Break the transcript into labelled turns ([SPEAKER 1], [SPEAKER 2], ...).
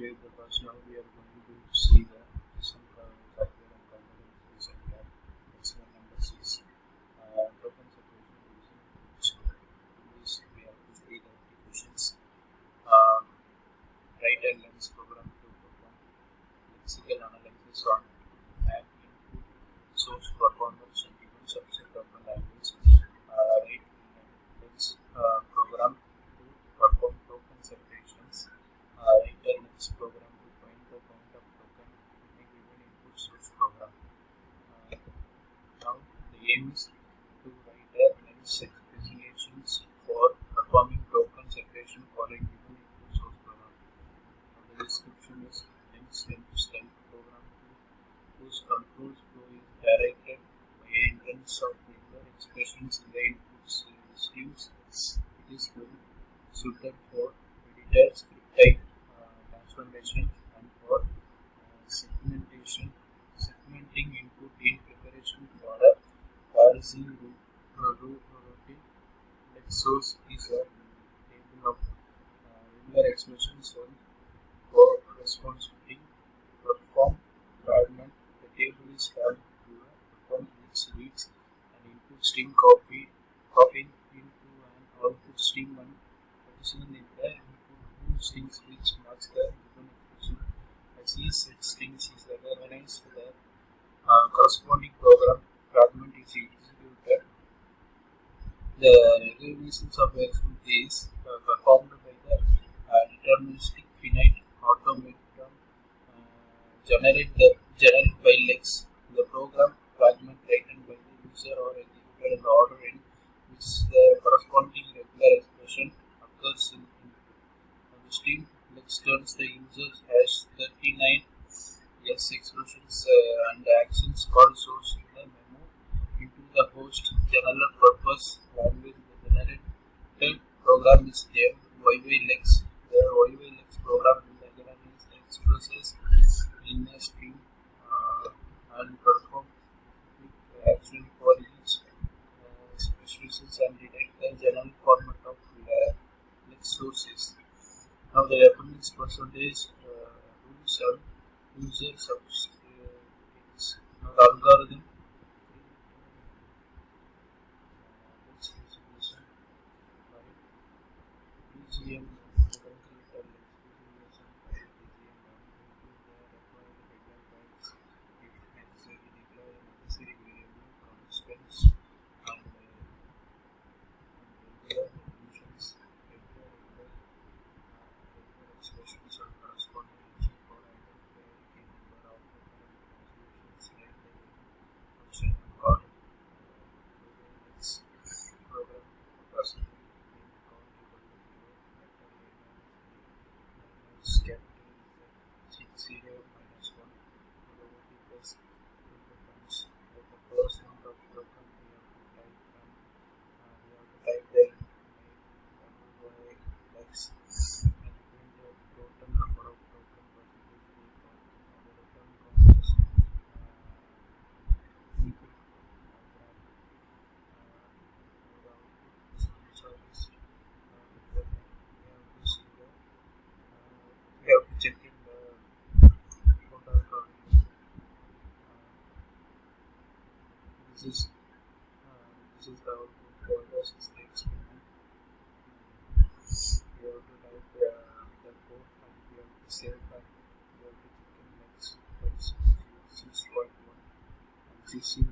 [SPEAKER 1] Anyway, because now we are going to see the some software and components and lab. That's one number 6. Token separation using scope. In this we have to see the questions. Write a lens program to perform lexical analysis on and input source performance and given subset of a language. Write lens program to perform token separations. Write a lens program to find the count of token in a given input source program. Now the aim is to write a lens specifications for performing token separation for a given input source program. The description is lens style program whose control flow is directed by entrance of regular expressions in the input streams. It is well suited for edited script type transformation and for segmenting input in preparation for a parsing routine. Like source is a table of regular expressions on corresponding perform fragment. The table is held to perform which reads an input string copying into an output string and positioning in the input strings which marks the given expression. As each set strings is recognized, the corresponding program fragment is executed. The recognitions of the expression is performed by the deterministic finite automaton generated by lex. The program fragment written by the user or executed in the order in which the corresponding regular expression occurs in input. On the string, lex turns the user has 39 yes expressions and actions called source in the memo into the host general purpose language. The generated program is named YYLex. The YYLex program will recognize the expresses in a string and perform quick action for each specifications and detect the general format of lex sources. Now the reference percentage rules and user substrates. Now the algorithm BGM expressions are corresponding to for identify a number of resolutions like the function called program person capital Z 0 minus 1 probability plus becomes the first number of token we have to type the lex and print the total number of token percentage we got. The return counts input program the output service we have to check in the total card. This is the output for the experiment. We have to type the code and we have to save that. We have to check in next 6.1 and CC